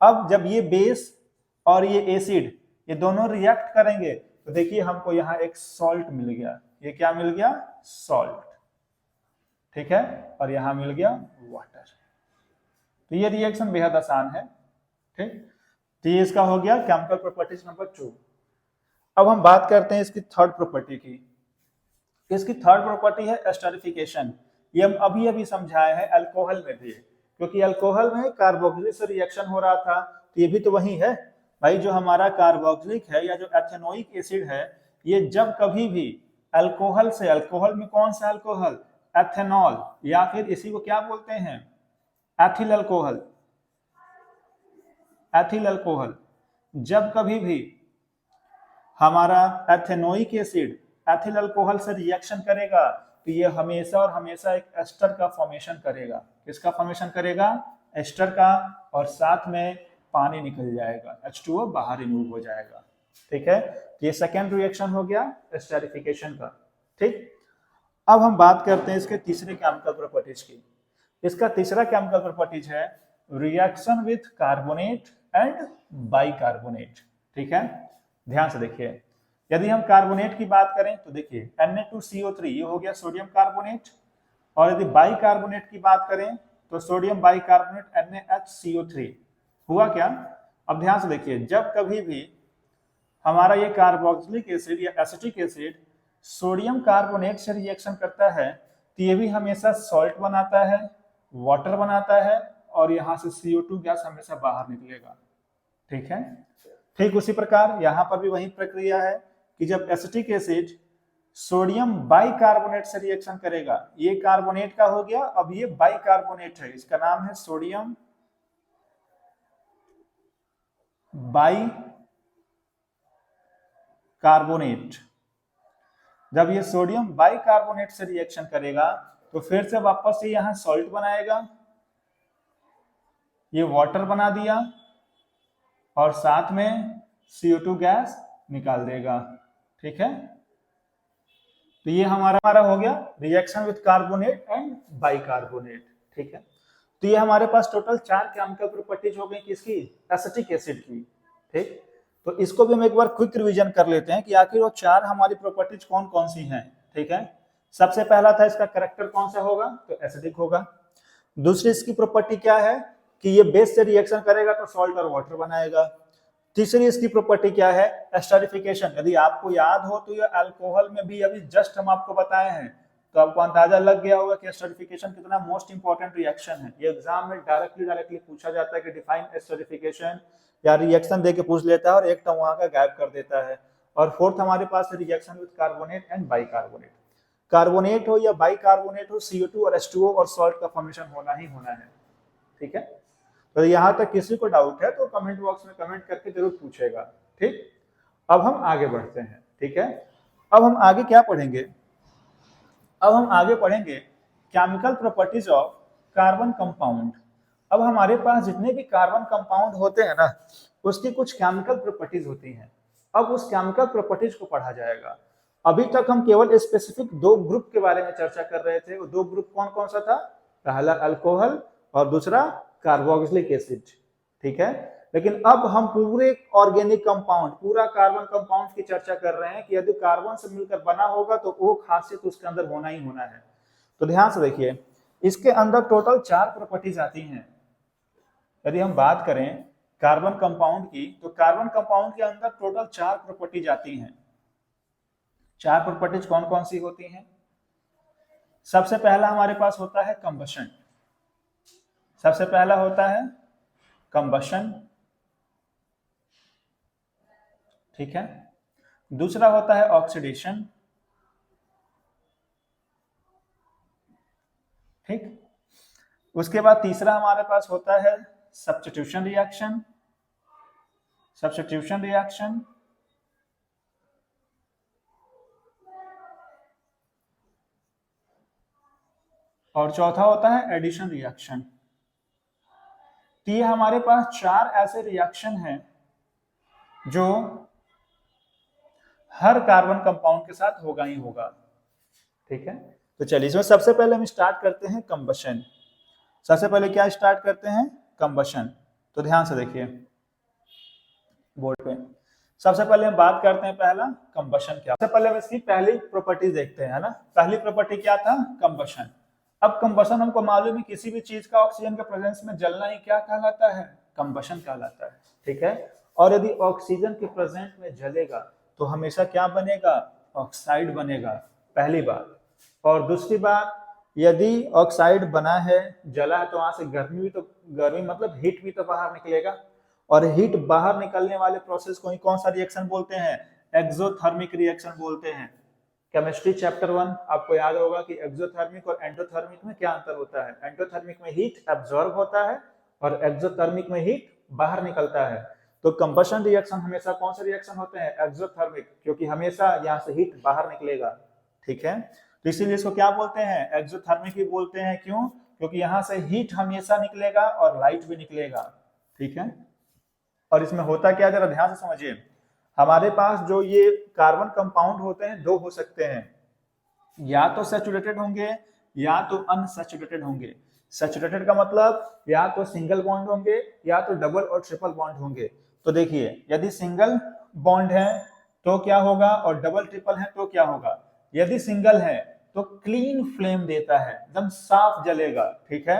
अब जब ये बेस और ये एसिड ये दोनों रिएक्ट करेंगे तो देखिए हमको यहाँ एक सॉल्ट मिल गया। ये क्या मिल गया? सॉल्ट। ठीक है, और यहां मिल गया वाटर। तो ये रिएक्शन बेहद आसान है। ठीक, तो ये इसका हो गया केमिकल प्रॉपर्टीज नंबर 2। अब हम बात करते हैं इसकी थर्ड प्रॉपर्टी की। इसकी थर्ड प्रॉपर्टी है एस्टरिफिकेशन। ये हम अभी अभी समझाए हैं अल्कोहल में भी, क्योंकि अल्कोहल में कार्बोक्सिलिक से रिएक्शन हो रहा था, तो ये भी तो वही है भाई। जो हमारा कार्बोक्सिलिक है या जो एथेनोइक एसिड है, ये जब कभी भी अल्कोहल से, अल्कोहल में कौन सा अल्कोहल? एथेनॉल, या फिर इसी को क्या बोलते हैं? Ethyl alcohol. एथिल अल्कोहल जब कभी भी हमारा एथेनोइक एसिड एथिल अल्कोहल से रिएक्शन करेगा तो ये हमेशा और हमेशा एक एस्टर का फॉर्मेशन करेगा। किसका फॉर्मेशन करेगा? एस्टर का, और साथ में पानी निकल जाएगा, H2O बाहर रिमूव हो जाएगा। ठीक है, ये सेकेंड रिएक्शन हो गया एस्टरिफिकेशन का। ठीक, अब हम बात करते हैं इसके तीसरे केमिकल प्रॉपर्टीज की। इसका तीसरा केमिकल प्रॉपर्टीज है reaction with carbonate and bicarbonate. ठीक है, ध्यान से देखिए, यदि हम कार्बोनेट की बात करें तो देखिए Na2CO3 ये हो गया सोडियम कार्बोनेट, और यदि बाइकार्बोनेट की बात करें तो सोडियम बाइकार्बोनेट NaHCO3 हुआ क्या? अब ध्यान से देखिए, जब कभी भी हमारा ये कार्बोक्सिलिक एसिड या एसिटिक एसिड सोडियम कार्बोनेट से रिएक्शन करता है तो ये भी हमेशा सॉल्ट बनाता है, वाटर बनाता है, और यहां से CO2 गैस हमेशा बाहर निकलेगा। ठीक है, ठीक उसी प्रकार यहां पर भी वही प्रक्रिया है कि जब एसिटिक एसिड सोडियम बाइकार्बोनेट से रिएक्शन करेगा, ये कार्बोनेट का हो गया, अब ये बाइकार्बोनेट है, इसका नाम है सोडियम बाइकार्बोनेट। जब ये सोडियम बाइकार्बोनेट से रिएक्शन करेगा तो फिर से वापस से यहाँ सॉल्ट बनाएगा, ये वाटर बना दिया और साथ में CO2 गैस निकाल देगा। ठीक है, तो ये हमारा हो गया reaction with carbonate and bicarbonate. ठीक है, तो ये हमारे पास टोटल 4 केमिकल प्रॉपर्टीज हो गई किसकी, एसिटिक एसिड की। ठीक, तो इसको भी हम एक बार क्विक रिवीजन कर लेते हैं कि आखिर वो 4 हमारी प्रॉपर्टीज कौन कौन सी हैं। ठीक है, सबसे पहला था इसका कैरेक्टर कौन सा होगा, तो एसिडिक होगा। दूसरी इसकी प्रॉपर्टी क्या है कि ये बेस से रिएक्शन करेगा तो सॉल्ट और वाटर बनाएगा। तीसरी इसकी प्रॉपर्टी क्या है, एस्टरिफिकेशन। यदि आपको याद हो तो ये अल्कोहल में भी अभी जस्ट हम आपको बताए हैं, तो आपको अंदाजा लग गया होगा कि एस्टरिफिकेशन कितना मोस्ट इंपॉर्टेंट रिएक्शन है। ये एग्जाम में डायरेक्टली पूछा जाता है कि डिफाइन एस्टरिफिकेशन, या रिएक्शन देके पूछ लेता है और एक टर्म वहां का गायब कर देता है। और फोर्थ हमारे पास reaction with carbonate and bicarbonate. Carbonate हो या बाइकार्बोनेट हो, CO2 और H2O और सॉल्ट का फॉर्मेशन होना ही होना है। ठीक है, तो यहाँ तक किसी को डाउट है तो कमेंट बॉक्स में कमेंट करके जरूर पूछेगा। ठीक, अब हम आगे बढ़ते हैं। ठीक है, अब हम आगे क्या पढ़ेंगे, अब हम आगे पढ़ेंगे chemical properties of carbon compound. अब हमारे पास जितने भी कार्बन कंपाउंड होते हैं ना, उसकी कुछ केमिकल प्रॉपर्टीज होती हैं। अब उस केमिकल प्रॉपर्टीज को पढ़ा जाएगा। अभी तक हम केवल स्पेसिफिक 2 ग्रुप के बारे में चर्चा कर रहे थे। वो 2 ग्रुप कौन कौन सा था, पहला अल्कोहल और दूसरा कार्बोक्सिलिक एसिड। ठीक है, लेकिन अब हम पूरे ऑर्गेनिक कंपाउंड, पूरा कार्बन कंपाउंड की चर्चा कर रहे हैं कि यदि कार्बन से मिलकर बना होगा तो वो खासियत उसके अंदर होना ही होना है। तो ध्यान से देखिए, इसके अंदर टोटल 4 प्रॉपर्टीज आती हैं। यदि हम बात करें कार्बन कंपाउंड की, तो कार्बन कंपाउंड के अंदर टोटल 4 प्रॉपर्टीज आती हैं। 4 प्रॉपर्टीज कौन कौन सी होती हैं? सबसे पहला हमारे पास होता है कंबशन। सबसे पहला होता है कंबशन। ठीक है, दूसरा होता है ऑक्सीडेशन। ठीक, उसके बाद तीसरा हमारे पास होता है सब्स्टिट्यूशन रिएक्शन। सब्स्टिट्यूशन रिएक्शन, और चौथा होता है एडिशन रिएक्शन। तो ये हमारे पास 4 ऐसे रिएक्शन हैं जो हर कार्बन कंपाउंड के साथ होगा ही होगा। ठीक है, तो चलिए इसमें सबसे पहले हम स्टार्ट करते हैं कंबशन। सबसे पहले क्या स्टार्ट करते हैं, कंबशन। तो ध्यान से देखिए बोर्ड पे, सबसे पहले हम बात करते हैं पहला कंबशन क्या। सबसे पहले हम इसकी पहली प्रॉपर्टी देखते हैं, है ना। पहली प्रॉपर्टी क्या था, कंबशन। अब कंबशन हमको मालूम है, किसी भी चीज का ऑक्सीजन के प्रेजेंस में जलना ही क्या कहलाता है, कंबशन कहलाता है। ठीक है, और यदि ऑक्सीजन के प्रेजेंट में जलेगा तो हमेशा क्या बनेगा, ऑक्साइड बनेगा, पहली बात। और दूसरी बात, यदि ऑक्साइड बना है, जला है, तो वहां से गर्मी मतलब हीट भी तो बाहर निकलेगा। और हीट बाहर निकलने वाले प्रोसेस को ही कौन सा रिएक्शन बोलते हैं, एक्सोथर्मिक रिएक्शन बोलते हैं। केमिस्ट्री चैप्टर 1 आपको याद होगा कि एक्सोथर्मिक और एंडोथर्मिक में क्या अंतर होता है। एंडोथर्मिक में हीट एब्जॉर्ब होता है और एक्सोथर्मिक में हीट बाहर निकलता है। तो कंबशन रिएक्शन हमेशा कौन से रिएक्शन होते हैं, एक्सोथर्मिक, क्योंकि हमेशा यहाँ से हीट बाहर निकलेगा। ठीक है, तो इसीलिए इसको क्या बोलते हैं, एक्सोथर्मिक भी बोलते हैं। क्यों, क्योंकि यहाँ से हीट हमेशा निकलेगा और लाइट भी निकलेगा। ठीक है, और इसमें होता क्या, जरा ध्यान से समझिए। हमारे पास जो ये कार्बन कंपाउंड होते हैं 2 हो सकते हैं, या तो सैचुरेटेड होंगे या तो अनसैचुरेटेड होंगे। सैचुरेटेड का मतलब या तो सिंगल बॉन्ड होंगे या तो डबल और ट्रिपल बॉन्ड होंगे। तो देखिए, यदि सिंगल बॉन्ड है तो क्या होगा, और डबल ट्रिपल है तो क्या होगा। यदि सिंगल है तो क्लीन फ्लेम देता है, एकदम साफ जलेगा। ठीक है,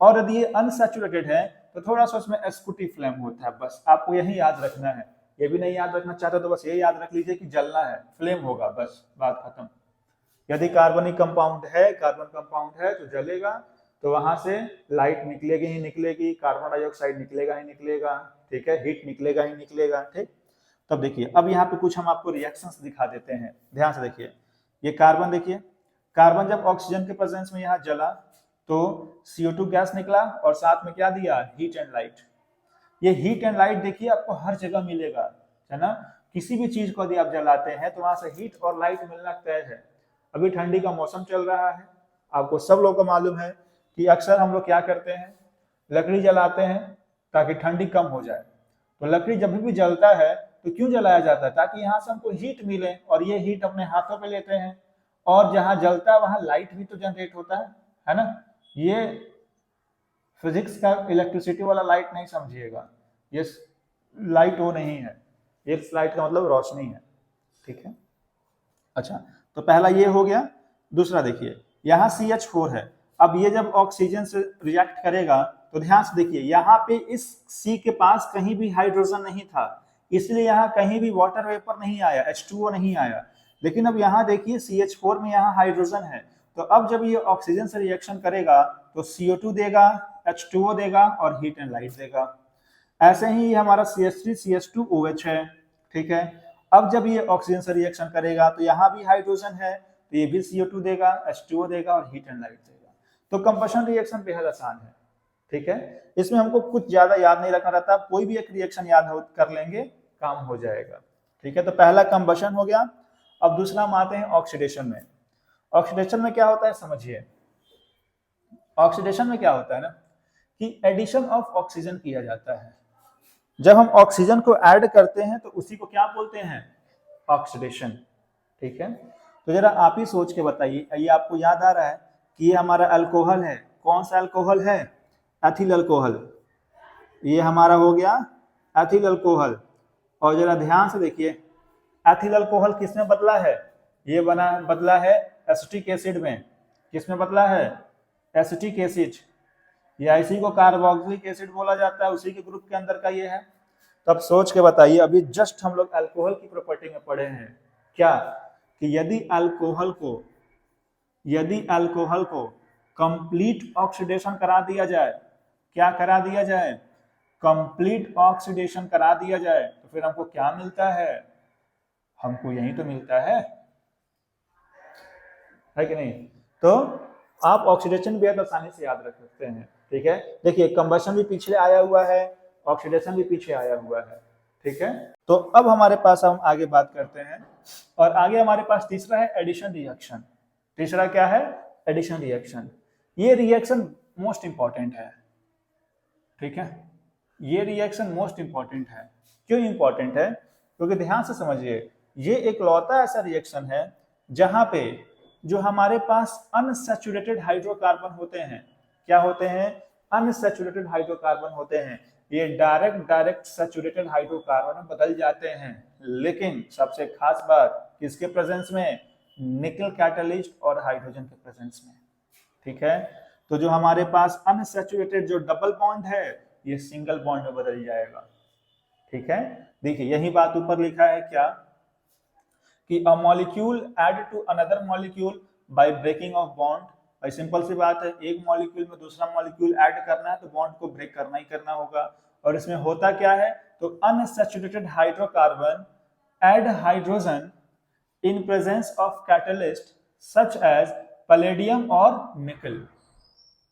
और यदि ये अनसैचुरेटेड है तो थोड़ा सा उसमें एस्कुटी फ्लेम होता है। बस आपको यही याद रखना है, ये भी नहीं याद रखना चाहते तो बस ये याद रख लीजिए कि जलना है, फ्लेम होगा, बस बात खत्म। यदि कार्बनिक कंपाउंड है, कार्बन कंपाउंड है तो जलेगा, तो वहां से लाइट निकलेगी ही निकलेगी, कार्बन डाइऑक्साइड निकलेगा ही निकलेगा। ठीक है, हीट निकलेगा ही निकलेगा। ठीक, तब देखिए, अब यहाँ पे कुछ हम आपको रिएक्शंस दिखा देते हैं। ध्यान से देखिए, ये कार्बन देखिए, कार्बन जब ऑक्सीजन के प्रेजेंस में यहाँ जला तो CO2 गैस निकला और साथ में क्या दिया, हीट एंड लाइट। ये हीट एंड लाइट देखिए आपको हर जगह मिलेगा, है ना। किसी भी चीज को यदि आप जलाते हैं तो वहां से हीट और लाइट मिलना तय है। अभी ठंडी का मौसम चल रहा है, आपको सब लोगों को मालूम है कि अक्सर हम लोग क्या करते हैं, लकड़ी जलाते हैं ताकि ठंडी कम हो जाए। तो लकड़ी जब भी जलता है तो क्यों जलाया जाता है, ताकि यहाँ से हमको हीट मिले, और ये हीट अपने हाथों पे लेते हैं, और जहां जलता है वहां लाइट भी तो जनरेट होता है ना। ये फिजिक्स का इलेक्ट्रिसिटी वाला लाइट नहीं समझिएगा, ये लाइट वो नहीं है, ये लाइट का मतलब रोशनी है, ठीक है। अच्छा, तो पहला ये हो गया। दूसरा देखिए, यहाँ CH4 है। अब ये जब ऑक्सीजन से रिएक्ट करेगा तो ध्यान से देखिए, यहाँ पे इस C के पास कहीं भी हाइड्रोजन नहीं था, इसलिए यहाँ कहीं भी वाटर वेपर नहीं आया, H2O नहीं आया। लेकिन अब यहाँ देखिए CH4 में यहाँ हाइड्रोजन है, तो अब जब ये ऑक्सीजन से रिएक्शन करेगा तो CO2 देगा, H2O देगा और हीट एंड लाइट देगा। ऐसे ही हमारा CH3 CH2OH है, ठीक है। अब जब ये ऑक्सीजन से रिएक्शन करेगा तो यहाँ भी हाइड्रोजन है, तो ये भी CO2 देगा, H2O देगा और हीट एंड लाइट देगा। तो कंबशन रिएक्शन बेहद आसान है, ठीक है। इसमें हमको कुछ ज्यादा याद नहीं रखना रहता, कोई भी एक रिएक्शन याद कर लेंगे काम हो जाएगा, ठीक है। तो पहला कंबशन हो गया। अब दूसरा हम आते हैं ऑक्सीडेशन में। ऑक्सीडेशन में क्या होता है समझिए। ऑक्सीडेशन में क्या होता है ना कि एडिशन ऑफ ऑक्सीजन किया जाता है। जब हम ऑक्सीजन को ऐड करते हैं तो उसी को क्या बोलते हैं, ऑक्सीडेशन, ठीक है। तो जरा आप ही सोच के बताइए, ये आपको याद आ रहा है कि ये हमारा अल्कोहल है, कौन सा अल्कोहल है, एथिल अल्कोहल। ये हमारा हो गया एथिल अल्कोहल। और जरा ध्यान से देखिए, एथिल अल्कोहल किसमें बदला है, ये बदला है एसिटिक एसिड में। किसमें बदला है, एसिटिक एसिड, या इसी को कार्बोक्सिलिक एसिड बोला जाता है, उसी के ग्रुप के अंदर का ये है। तब सोच के बताइए, अभी जस्ट हम लोग अल्कोहल की प्रॉपर्टी में पढ़े हैं क्या, कि यदि अल्कोहल को कंप्लीट ऑक्सीडेशन करा दिया जाए, क्या करा दिया जाए, कंप्लीट ऑक्सीडेशन करा दिया जाए, तो फिर हमको क्या मिलता है, हमको यही तो मिलता है कि नहीं। तो आप ऑक्सीडेशन बेहद आसानी से याद रख सकते हैं, ठीक है। देखिए कंबशन भी पीछे आया हुआ है, ऑक्सीडेशन भी पीछे आया हुआ है, ठीक है। तो अब हमारे पास हम आगे बात करते हैं, और आगे हमारे पास तीसरा है एडिशन रिएक्शन। तीसरा क्या है, एडिशन रिएक्शन। ये रिएक्शन मोस्ट इंपॉर्टेंट है, ठीक है। ये रिएक्शन मोस्ट इंपॉर्टेंट है। क्यों इंपॉर्टेंट है, क्योंकि ध्यान से समझिए, ये एक लौता ऐसा रिएक्शन है जहां पे जो हमारे पास अनसैचुरेटेड हाइड्रोकार्बन होते हैं, क्या होते हैं, अनसैचुरेटेड हाइड्रोकार्बन होते हैं, ये डायरेक्ट सैचुरेटेड हाइड्रोकार्बन में बदल जाते हैं। लेकिन सबसे खास बात किसके प्रेजेंस में, निकल कैटलिस्ट और हाइड्रोजन के प्रेजेंस में, ठीक है। तो जो हमारे पास अनसैचुरेटेड जो डबल बॉन्ड है, ये सिंगल बॉन्ड में बदल जाएगा, ठीक है। देखिए यही बात ऊपर लिखा है क्या, कि a molecule add to another molecule by breaking off bond. भाई सिंपल सी बात है, एक मॉलिक्यूल में दूसरा मॉलिक्यूल ऐड करना है तो बॉन्ड को ब्रेक करना ही करना होगा। और इसमें होता क्या है, तो unsaturated hydrocarbon add hydrogen in presence of catalyst such as palladium और निकल,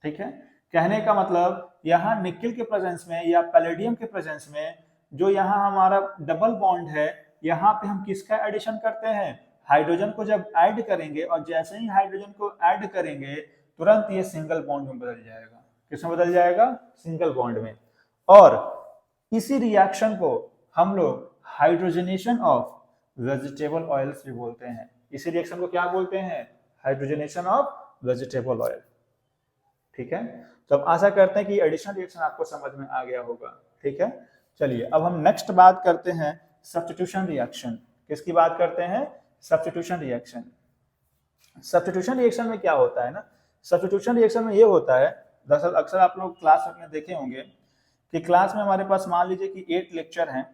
ठीक है। कहने का मतलब यहाँ निकल के प्रेजेंस में या पैलेडियम के प्रेजेंस में जो यहाँ हमारा डबल बॉन्ड है, यहाँ पे हम किसका एडिशन करते हैं, हाइड्रोजन को जब ऐड करेंगे, और जैसे ही हाइड्रोजन को ऐड करेंगे तुरंत ये सिंगल बॉन्ड में बदल जाएगा। किसमें बदल जाएगा, सिंगल बॉन्ड में। और इसी रिएक्शन को हम लोग हाइड्रोजनेशन ऑफ वेजिटेबल ऑयल्स भी बोलते हैं। इसी रिएक्शन को क्या बोलते हैं, हाइड्रोजनेशन ऑफ वेजिटेबल ऑयल, ठीक है। तो अब आशा करते हैं कि एडिशन रिएक्शन आपको समझ में आ गया होगा, ठीक है। चलिए अब हम नेक्स्ट बात करते हैं सब्स्टिट्यूशन रिएक्शन। किसकी बात करते हैं, सब्स्टिट्यूशन रिएक्शन। सब्स्टिट्यूशन रिएक्शन में क्या होता है ना, सब्स्टिट्यूशन रिएक्शन में ये होता है, दरअसल अक्सर आप लोग क्लास में देखे होंगे कि क्लास में हमारे पास मान लीजिए कि 8 लेक्चर हैं,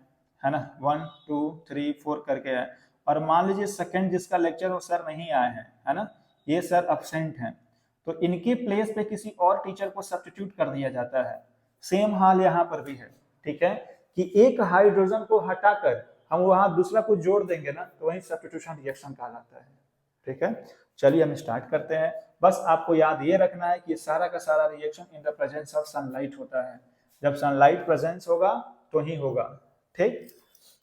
है ना, 1 2 3 4 करके है, और मान लीजिए सेकंड जिसका लेक्चर वो सर नहीं आए हैं, है ना, ये सर अब्सेंट हैं, तो इनके प्लेस पे किसी और टीचर को सब्स्टिट्यूट कर दिया जाता है। सेम हाल यहाँ पर भी है, ठीक है, कि एक हाइड्रोजन को हटाकर हम वहां दूसरा को जोड़ देंगे ना, तो वही सब्स्टिट्यूशन रिएक्शन कहलाता है, ठीक है। चलिए हम स्टार्ट करते हैं। बस आपको याद ये रखना है कि सारा का सारा reaction in the presence of sunlight होता है। जब सनलाइट प्रेजेंस होगा तो ही होगा, ठीक।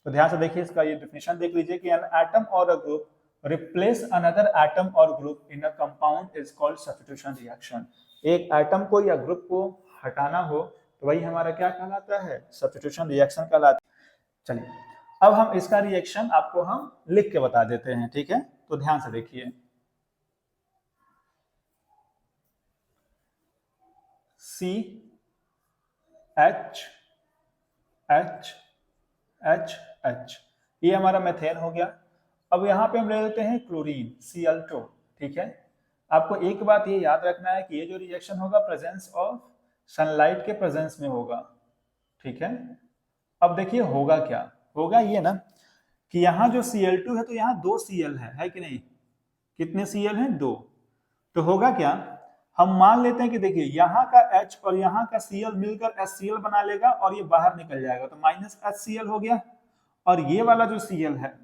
तो ध्यान से देखिए, इसका ये डेफिनेशन देख लीजिए कि an atom or a group replace another atom or group in a compound is called substitution reaction. एक एटम को या ग्रुप को हटाना हो तो वही हमारा क्या कहलाता है, सब्स्टिट्यूशन रिएक्शन कहलाता है। चलिए अब हम इसका रिएक्शन आपको हम लिख के बता देते हैं, ठीक है। तो ध्यान से देखिए, C H H H H, ये हमारा मेथेन हो गया। अब यहाँ पे हम ले लेते हैं क्लोरीन Cl2, ठीक है। आपको एक बात ये याद रखना है कि ये जो रिएक्शन होगा प्रेजेंस ऑफ सनलाइट के प्रेजेंस में होगा, ठीक है। अब देखिए होगा क्या, होगा ये ना कि यहाँ जो Cl2 है तो यहाँ 2 Cl है कि नहीं, कितने Cl हैं, 2। तो होगा क्या, हम मान लेते हैं कि देखिए यहाँ का H और यहाँ का Cl मिलकर HCl बना लेगा और ये बाहर निकल जाएगा, तो माइनस HCl हो गया। और ये वाला जो Cl है,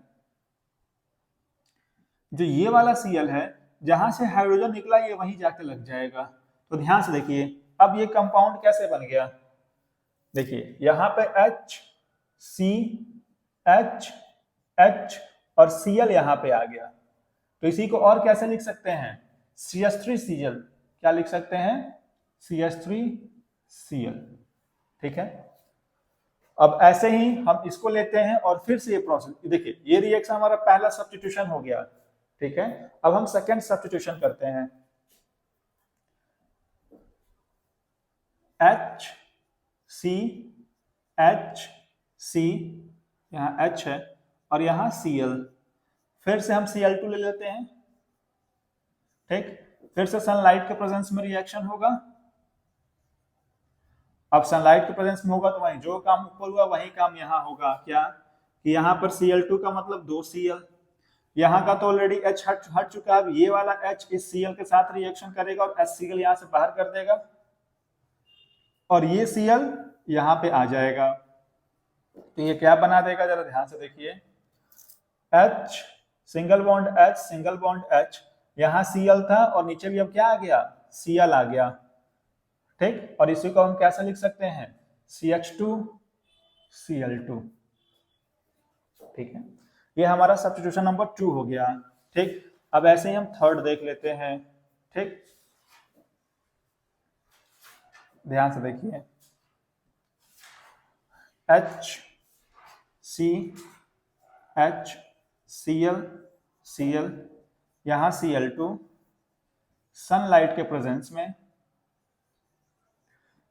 जो ये वाला Cl है, जहां से हाइड्रोजन निकला ये वहीं जाके लग जाएगा। तो ध्यान से देखिए, अब ये कंपाउंड कैसे बन गया, देखिए यहाँ पे H C H H और Cl यहाँ पे आ गया। तो इसी को और कैसे लिख सकते हैं, CH3Cl, क्या लिख सकते हैं, CH3Cl, ठीक है। अब ऐसे ही हम इसको लेते हैं और फिर से ये प्रोसेस, देखिए ये रिएक्शन हमारा पहला सब्स्टिट्यूशन हो गया, ठीक है। अब हम सेकंड सब्स्टिट्यूशन करते हैं, H C H C, यहाँ H है और यहाँ Cl, फिर से हम Cl2 ले लेते हैं, ठीक। फिर से सनलाइट के प्रेजेंस में रिएक्शन होगा। अब सनलाइट के प्रेजेंस में होगा तो वही जो काम ऊपर हुआ वही काम यहाँ होगा, क्या कि यहाँ पर Cl2 का मतलब 2 Cl, यहाँ का तो ऑलरेडी H हट चुका है। अब ये वाला H इस Cl के साथ रिएक्शन करेगा और HCl यहाँ से बाहर कर देगा और ये Cl यहाँ पे आ जाएगा। तो ये क्या बना देगा, जरा ध्यान से देखिए, H single bond H single bond H, यहाँ Cl था और नीचे भी अब क्या आ गया, Cl आ गया, ठीक। और इसी को हम कैसे लिख सकते हैं, CH2Cl2, ठीक है। ये हमारा सब्स्टिट्यूशन नंबर 2 हो गया, ठीक। अब ऐसे ही हम थर्ड देख लेते हैं, ठीक। ध्यान से देखिए, H C H Cl Cl, यहाँ Cl2, सनलाइट के प्रेजेंस में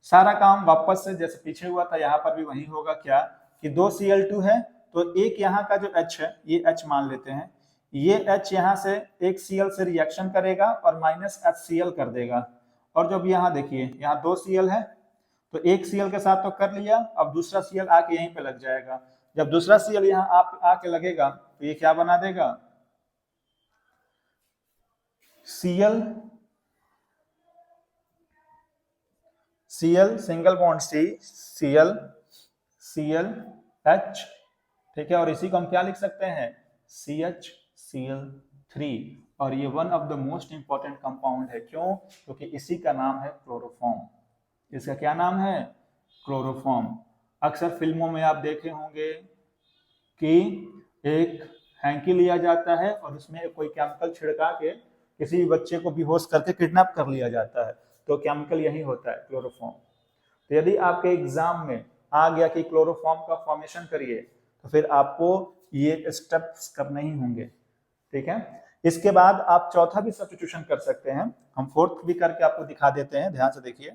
सारा काम वापस से जैसे पीछे हुआ था यहाँ पर भी वही होगा, क्या कि 2 Cl2 है तो एक यहाँ का जो H है, ये H मान लेते हैं, ये H यहाँ से एक Cl से रिएक्शन करेगा और माइनस HCl कर देगा। और जब यहाँ देखिए, यहाँ 2 Cl है तो एक Cl के साथ तो कर लिया, अब दूसरा Cl आके यहीं पे लग जाएगा। जब दूसरा Cl यहाँ आके लगेगा तो ये क्या बना देगा, Cl single bond Cl Cl H, ठीक है। और इसी को हम क्या लिख सकते हैं, CHCl3। और ये one of the most important compound है, क्यों, क्योंकि इसी का नाम है क्लोरोफॉर्म। इसका क्या नाम है, क्लोरोफॉर्म। अक्सर फिल्मों में आप देखे होंगे कि एक हैंकी लिया जाता है और उसमें कोई केमिकल छिड़का के किसी बच्चे को बेहोश करके किडनैप कर लिया जाता है, तो केमिकल यही होता है, क्लोरोफॉर्म। तो यदि आपके एग्जाम में आ गया कि क्लोरोफॉर्म का फॉर्मेशन करिए तो फिर आपको ये स्टेप्स करने ही होंगे, ठीक है। इसके बाद आप चौथा भी सब्स्टिट्यूशन कर सकते हैं, हम फोर्थ भी करके आपको दिखा देते हैं। ध्यान से देखिए,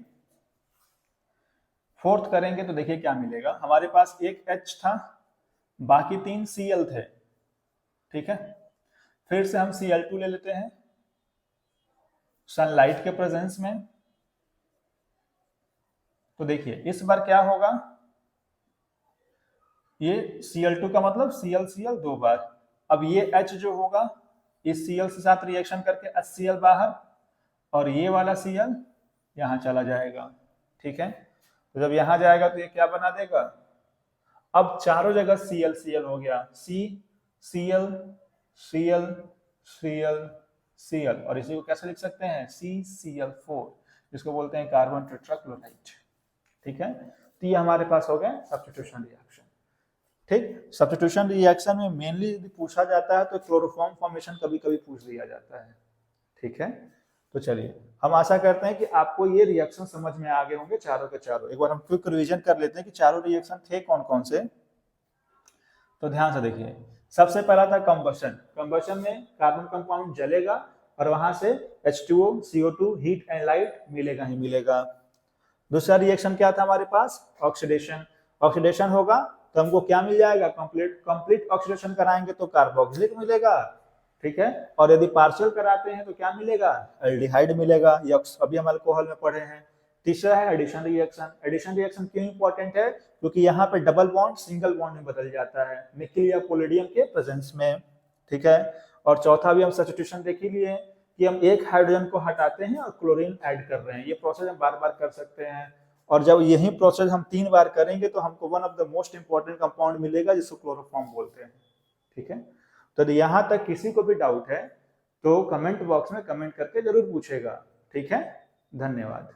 फोर्थ करेंगे तो देखिए क्या मिलेगा, हमारे पास एक H था, बाकी 3 Cl थे, ठीक है। फिर से हम Cl2 ले लेते हैं सनलाइट के प्रेजेंस में। तो देखिए इस बार क्या होगा, ये Cl2 का मतलब Cl 2 बार। अब ये H जो होगा इस Cl के साथ रिएक्शन करके HCl बाहर और ये वाला Cl यहां चला जाएगा, ठीक है। तो जब यहां जाएगा तो ये क्या बना देगा, अब चारों जगह Cl हो गया, Cl Cl Cl Cl, और इसी को कैसे लिख सकते हैं, CCl4, जिसको बोलते हैं कार्बन टेट्राक्लोराइड, ठीक है। तो ये हमारे पास हो गए सब्स्टिट्यूशन रिएक्शन। ठीक। सब्स्टिट्यूशन रिएक्शन में मेनली यदि पूछा जाता है तो क्लोरोफॉर्म फॉर्मेशन कभी कभी पूछ लिया जाता है। ठीक है, तो चलिए हम आशा करते हैं कि आपको ये रिएक्शन समझ में आ गए होंगे चारों के चारों। एक बार हम क्विक रिवीजन कर लेते हैं कि चारों रिएक्शन थे कौन कौन से। तो ध्यान से देखिए, सबसे पहला था कंबशन। कंबशन में कार्बन कंपाउंड जलेगा और वहां से H2O, CO2 heat and light मिलेगा ही मिलेगा। दूसरा रिएक्शन क्या था हमारे पास, ऑक्सीडेशन। ऑक्सीडेशन होगा तो हमको क्या मिल जाएगा, कंप्लीट ऑक्सीडेशन कराएंगे तो कार्बोक्सिलिक मिलेगा। ठीक है, और यदि पार्शियल कराते हैं तो क्या मिलेगा, एल्डिहाइड मिलेगा। ये अभी हम अल्कोहल में पढ़े हैं। तीसरा है एडिशन रिएक्शन। एडिशन रिएक्शन क्यों इंपॉर्टेंट है, क्योंकि यहाँ पे डबल बॉन्ड सिंगल बॉन्ड में बदल जाता है निकेल या पोलेडियम के प्रेजेंस में। ठीक है, और चौथा भी हम सब्स्टिट्यूशन देख ही लिए कि हम एक हाइड्रोजन को हटाते हैं और क्लोरीन ऐड कर रहे हैं। ये प्रोसेस हम बार बार कर सकते हैं, और जब यही प्रोसेस हम 3 बार करेंगे तो हमको one of the most important compound मिलेगा जिसको क्लोरोफॉर्म बोलते हैं। ठीक है, तो यहाँ तक किसी को भी डाउट है तो कमेंट बॉक्स में कमेंट करके जरूर पूछेगा। ठीक है, धन्यवाद।